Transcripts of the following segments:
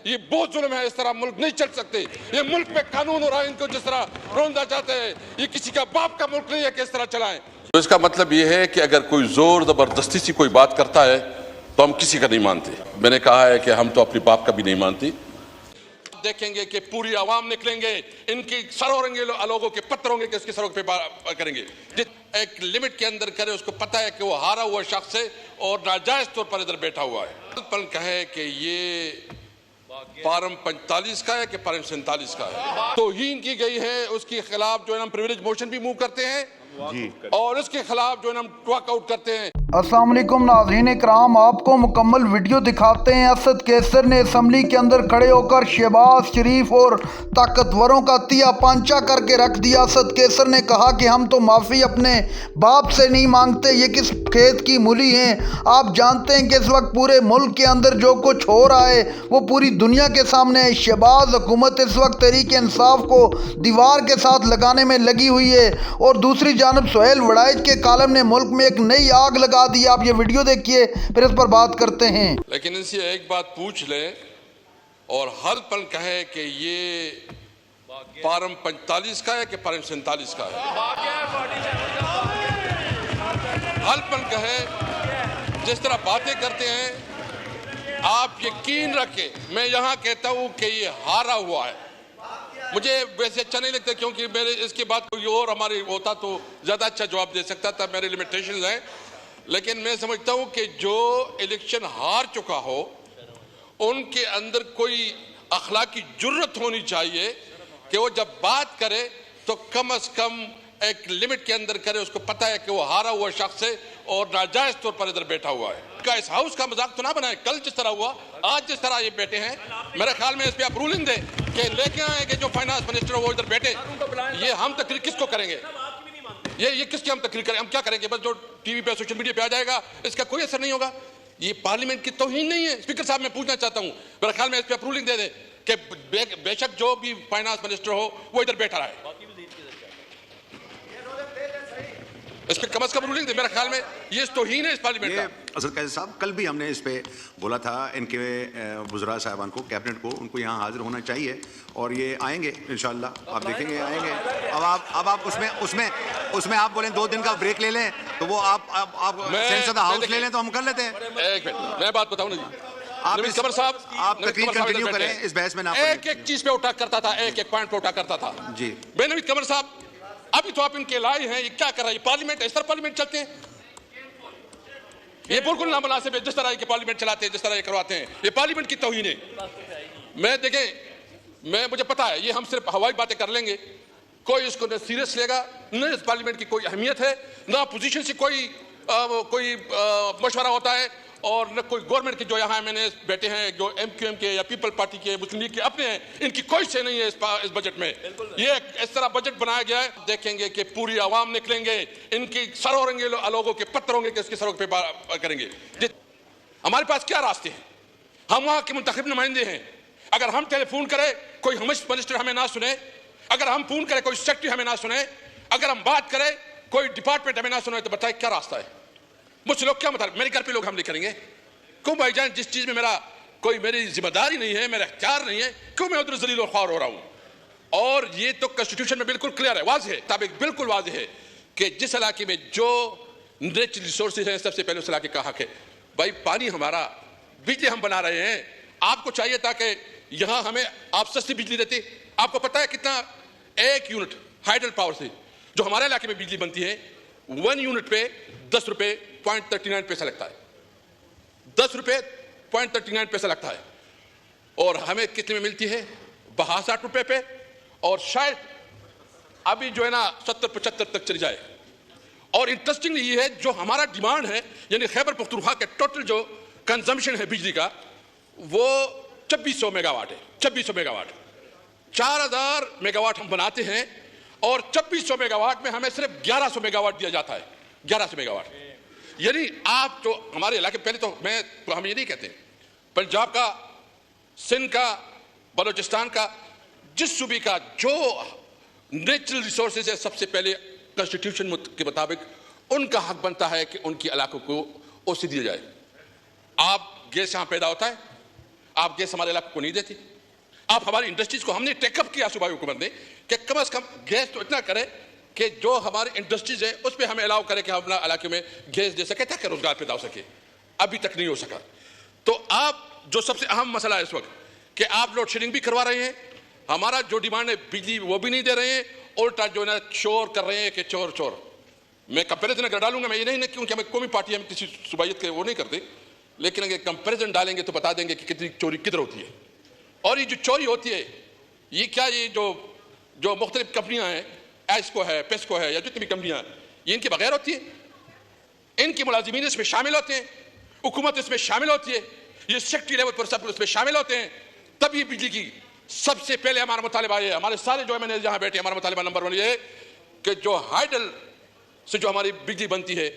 یہ بہت ظلم ہے. اس طرح ملک نہیں چل سکتے. یہ ملک میں قانون اور آئین کو جس طرح روندہ جاتے ہیں, یہ کسی کا باپ کا ملک نہیں ہے کہ اس طرح چلائیں. تو اس کا مطلب یہ ہے کہ اگر کوئی زور زبردستی سے کوئی بات کرتا ہے تو ہم کسی کا نہیں مانتے. میں نے کہا ہے کہ ہم تو اپنے باپ کا بھی نہیں مانتے. دیکھیں گے کہ پوری عوام نکلیں گے, ان کی سر ہوں گے, لوگوں کے پتھر ہوں گے کہ اس کی سروں پہ کریں گے. ایک لمٹ کے اندر کرے, اس کو پتہ ہے کہ وہ ہارا ہوا شخص ہے اور ناجائز طور پر ادھر بیٹھا ہوا ہے. پن کہے کہ یہ پارم 45 کا ہے کہ پارم 47 کا ہے, توہین کی گئی ہے, اس کے خلاف جو ہے ہم پریویلیج موشن بھی موو کرتے ہیں اور اس کے خلاف جو ہے ہم واک آؤٹ کرتے ہیں. السلام علیکم ناظرین کرام, آپ کو مکمل ویڈیو دکھاتے ہیں. اسد کیسر نے اسمبلی کے اندر کھڑے ہو کر شہباز شریف اور طاقتوروں کا تیا پانچا کر کے رکھ دیا. اسد کیسر نے کہا کہ ہم تو معافی اپنے باپ سے نہیں مانگتے, یہ کس کھیت کی مولی ہیں. آپ جانتے ہیں کہ اس وقت پورے ملک کے اندر جو کچھ ہو رہا ہے وہ پوری دنیا کے سامنے ہے. شہباز حکومت اس وقت تحریک انصاف کو دیوار کے ساتھ لگانے میں لگی ہوئی ہے اور دوسری جانب سہیل وڑائچ کے کالم نے ملک میں ایک نئی آگ لگا دی. آپ یہ ویڈیو دیکھیے پھر اس پر بات کرتے ہیں. لیکن ان سے ایک بات پوچھ لیں اور ہر پل کہے کہ یہ پارم 45 کا ہے کہ پارم 47 کا ہے. ہر پل کہے, جس طرح باتیں کرتے ہیں, آپ یقین رکھیں میں یہاں کہتا ہوں کہ یہ ہارا ہوا ہے. مجھے ویسے اچھا نہیں لگتا کیونکہ میرے اس کے بعد کوئی اور ہمارے ہوتا تو زیادہ اچھا جواب دے سکتا تھا, میرے لیمیٹیشنز ہیں. لیکن میں سمجھتا ہوں کہ جو الیکشن ہار چکا ہو ان کے اندر کوئی اخلاقی جرت ہونی چاہیے کہ وہ جب بات کرے تو کم از کم ایک لمٹ کے اندر کرے. اس کو پتہ ہے کہ وہ ہارا ہوا شخص ہے اور ناجائز طور پر ادھر بیٹھا ہوا ہے. اس ہاؤس کا مذاق تو نہ بنائے. کل جس طرح ہوا, آج جس طرح یہ بیٹھے ہیں, میرے خیال میں اس پہ آپ رولنگ دیں کہ لے کے آئیں کہ جو فائنانس منسٹر وہ ادھر بیٹھے. یہ ہم تقریر کس کو کریں گے؟ یہ کس کی ہم تقریر کریں؟ ہم کیا کریں گے؟ بس جو ٹی وی پہ سوشل میڈیا پہ آ جائے گا اس کا کوئی اثر نہیں ہوگا. یہ پارلیمنٹ کی توہین نہیں ہے. اسپیکر صاحب میں پوچھنا چاہتا ہوں, میرے خیال میں اس پہ آپ رولنگ دے دیں کہ بے شک جو بھی فائنانس منسٹر ہو وہ ادھر بیٹھا رہے. اس پہ کم از کم رولنگ دے. میرے خیال میں یہ توہین ہے اس پارلیمنٹ کا. اسد کیسر صاحب, کل بھی ہم نے اس پہ بولا تھا ان کے وزراء صاحبان کو, کیبنٹ کو, ان کو یہاں حاضر ہونا چاہیے اور یہ آئیں گے انشاءاللہ. آپ دیکھیں گے آئیں گے. اب آپ اس میں آپ بولیں 2 دن کا بریک لے لیں تو وہ آپ سینس ہاؤس لے لیں تو ہم کر لیتے ہیں. ایک منٹ میں بات بتاؤں نا جی. قمر صاحب آپ تقریر کنٹینیو کریں, اس بحث میں نہ ایک چیز پہ اٹھا کرتا تھا, ایک پوائنٹ پہ اٹھا کرتا تھا. جی بے نوید قمر صاحب, ابھی تو آپ ان کے لائے ہیں, یہ کیا کر رہا ہے؟ یہ پارلیمنٹ اس طرح پارلیمنٹ چلتے ہیں؟ یہ بالکل نامناسب ہے جس طرح یہ پارلیمنٹ چلاتے ہیں, جس طرح یہ کرواتے ہیں. یہ پارلیمنٹ کی توہین ہے. میں دیکھیں مجھے پتا ہے یہ ہم صرف ہوائی باتیں کر لیں گے, کوئی اس کو نہ سیریس لے گا, نہ اس پارلیمنٹ کی کوئی اہمیت ہے, نہ اپوزیشن سے کوئی مشورہ ہوتا ہے, اور نہ کوئی گورنمنٹ کے جو یہاں ایم این اے بیٹھے ہیں جو ایم کیو ایم کے یا پیپل پارٹی کے, مسلم لیگ کے اپنے ہیں, ان کی کوئی سے نہیں ہے اس بجٹ میں. یہ اس طرح بجٹ بنایا گیا ہے. دیکھیں گے کہ پوری عوام نکلیں گے, ان کی سر ہوں گے, لوگوں کے پتھر ہوں گے کہ اس کی سروں پہ کریں گے. ہمارے پاس کیا راستے ہیں؟ ہم وہاں کے منتخب نمائندے ہیں. اگر ہم ٹیلی فون کرے کوئی منسٹر ہمیں نہ سنے, اگر ہم فون کرے کوئی سیکرٹری ہمیں نہ سنے, اگر ہم بات کرے کوئی ڈپارٹمنٹ ہمیں نہ سنے, تو بتائے کیا راستہ ہے؟ مجھ سے لوگ کیا مطلب, میرے گھر پہ لوگ حملے کریں گے کیوں بھائی جان؟ جس چیز میں میری ذمہ داری نہیں ہے, میرا اختیار نہیں ہے, کیوں میں ادھر ذلیل و خوار ہو رہا ہوں؟ اور یہ تو کنسٹیٹیوشن میں بالکل کلیئر ہے, واضح ہے, تابع بالکل واضح ہے کہ جس علاقے میں جو نیچرل ریسورسز ہیں سب سے پہلے اس علاقے کا حق ہے. بھائی پانی ہمارا, بجلی ہم بنا رہے ہیں, آپ کو چاہیے تھا کہ یہاں ہمیں آپ سستی بجلی دیتے. آپ کو پتہ ہے کتنا 1 یونٹ ہائیڈل پاور سے جو ہمارے علاقے میں بجلی بنتی ہے 1 یونٹ پہ 10 روپے 0.39 پیسہ لگتا ہے. 10 روپے 0.39 پیسہ لگتا ہے, اور ہمیں کتنے میں ملتی ہے؟ 62 روپے پہ, اور شاید ابھی جو ہے نا 70-75 تک چلی جائے. اور انٹرسٹنگ یہ ہے جو ہمارا ڈیمانڈ ہے, یعنی خیبر پختونخوا کے ٹوٹل جو کنزمپشن ہے بجلی کا وہ 2600 میگا واٹ ہے. 2600 میگا واٹ, 4000 میگا واٹ ہم بناتے ہیں, اور 2600 میگا واٹ میں ہمیں صرف 1100 میگا واٹ دیا جاتا ہے. 1100 میگا واٹ, یعنی آپ جو ہمارے علاقے, پہلے تو ہم یہ نہیں کہتے پنجاب کا, سندھ کا, بلوچستان کا, جس صوبے کا جو نیچرل ریسورسز ہے سب سے پہلے کنسٹیٹیوشن کے مطابق ان کا حق بنتا ہے کہ ان کی علاقوں کو اوسے دیا جائے. آپ گیس یہاں پیدا ہوتا ہے, آپ گیس ہمارے علاقے کو نہیں دیتی. آپ ہماری انڈسٹریز کو, ہم نے ٹیک اپ کیا صوبائی حکومت نے کہ کم از کم گیس تو اتنا کرے کہ جو ہماری انڈسٹریز ہے اس پہ ہمیں الاؤ کرے کہ ہم اپنا علاقے میں گیس دے سکے تاکہ روزگار پیدا ہو سکے. ابھی تک نہیں ہو سکا. تو آپ جو سب سے اہم مسئلہ ہے اس وقت کہ آپ لوڈ شیڈنگ بھی کروا رہے ہیں, ہمارا جو ڈیمانڈ ہے بجلی وہ بھی نہیں دے رہے ہیں, الٹا جو ہے نا شور کر رہے ہیں کہ چور چور. میں کمپیریزن اگر ڈالوں گا, میں یہ نہیں کیونکہ ہمیں قومی پارٹی ہم کسی صوبائیت کے وہ نہیں کرتے, لیکن اگر کمپیریزن ڈالیں گے تو بتا دیں گے کہ کتنی چوری کدھر ہوتی ہے. اور یہ جو چوری ہوتی ہے یہ کیا, یہ جو مختلف کمپنیاں ہیں, ایسکو ہے, پیسکو ہے, یا جتنی بھی کمپنیاں ہیں, یہ ان کے بغیر ہوتی ہے. ان کے ملازمین اس میں شامل ہوتے ہیں, حکومت اس میں شامل ہوتی ہے, یہ سیکٹری لیول پر سب اس میں شامل ہوتے ہیں. تب یہ بجلی کی سب سے پہلے ہمارا مطالبہ یہ, ہمارے سارے جو MNA جہاں بیٹھے, ہمارا مطالبہ نمبر 1 یہ ہے کہ جو ہائیڈل سے جو ہماری بجلی بنتی ہے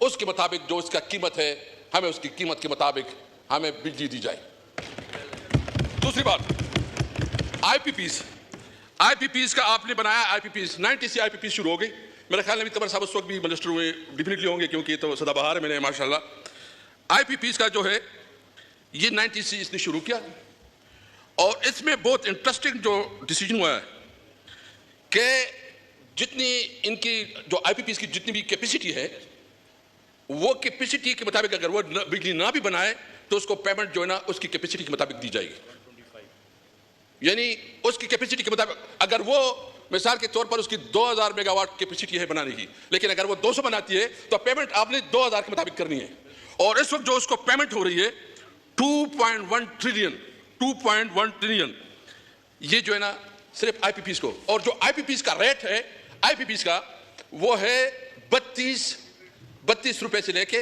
اس کے مطابق جو اس کا قیمت ہے, ہمیں اس کی قیمت کے مطابق ہمیں بجلی دی جائے. دوسری بات, آئی پی پیز کا آپ نے بنایا, آئی پی پیز 90 سے آئی پی پیز شروع ہو گئی. میرے خیال میں قمر صاحب اس وقت بھی منسٹر ہوئے, ڈیفینیٹلی ہوں گے کیونکہ یہ تو سدا بہار ہے. میں نے ماشاءاللہ آئی پی پیز کا جو ہے یہ 90 سے اس نے شروع کیا, اور اس میں بہت انٹرسٹنگ جو ڈیسیجن ہوا ہے کہ جتنی ان کی جو آئی پی پیز کی جتنی بھی کیپیسٹی ہے, وہ کیپیسٹی کے مطابق اگر وہ بجلی نہ بھی بنائے تو اس کو پیمنٹ جو ہے نا اس کی کیپیسٹی کے مطابق دی جائے گی. یعنی اس کی کیپیسٹی کے مطابق اگر وہ مثال کے طور پر اس کی 2000 میگا واٹ کیپیسٹی ہے بنانے کی, لیکن اگر وہ 200 بناتی ہے تو پیمنٹ آپ نے 2000 کے مطابق کرنی ہے. اور اس وقت جو اس کو پیمنٹ ہو رہی ہے 2.1 ٹریلین, یہ جو ہے نا صرف آئی پی پیز کو, اور جو آئی پی پیز کا ریٹ ہے آئی پی پیز کا وہ ہے 32 روپے سے لے کے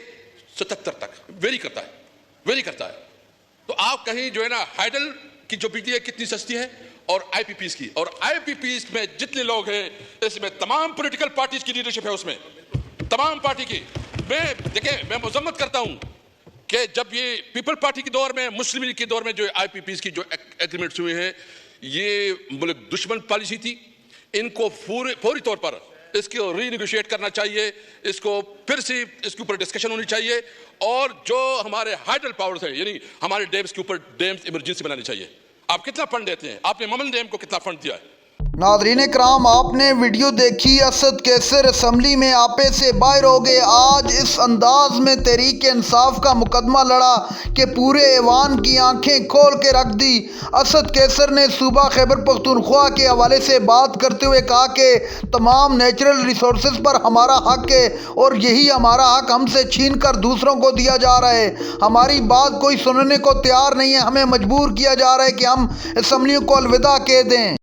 77 تک ویری کرتا ہے. تو آپ کہیں جو ہے نا ہائیڈل کی جو بجلی ہے کتنی سستی ہے, اور آئی پی پیز کی, اور آئی پی پیز میں جتنے لوگ ہیں اس میں تمام پولیٹیکل پارٹیز کی لیڈرشپ ہے, اس میں تمام پارٹی کی. میں مذمت کرتا ہوں کہ جب یہ پیپل پارٹی کے دور میں, مسلم لیگ کے دور میں جو آئی پی پیز کی جو ایگریمنٹس ہوئے ہیں, یہ ملک دشمن پالیسی تھی. ان کو فوری طور پر اس کو ری نیگوشیٹ کرنا چاہیے, اس کو پھر سے اس کے اوپر ڈسکشن ہونی چاہیے, اور جو ہمارے ہائیڈل پاورز ہیں یعنی ہمارے ڈیمز کے اوپر ڈیمز ایمرجنسی بنانی چاہیے. آپ کتنا فنڈ دیتے ہیں, آپ نے ممن ڈیم کو کتنا فنڈ دیا ہے؟ ناظرین کرام, آپ نے ویڈیو دیکھی. اسد کیسر اسمبلی میں آپے سے باہر ہو گئے. آج اس انداز میں تحریک انصاف کا مقدمہ لڑا کہ پورے ایوان کی آنکھیں کھول کے رکھ دی. اسد کیسر نے صوبہ خیبر پختونخوا کے حوالے سے بات کرتے ہوئے کہا کہ تمام نیچرل ریسورسز پر ہمارا حق ہے, اور یہی ہمارا حق ہم سے چھین کر دوسروں کو دیا جا رہا ہے. ہماری بات کوئی سننے کو تیار نہیں ہے, ہمیں مجبور کیا جا رہا ہے کہ ہم اسمبلیوں کو الوداع کہہ دیں.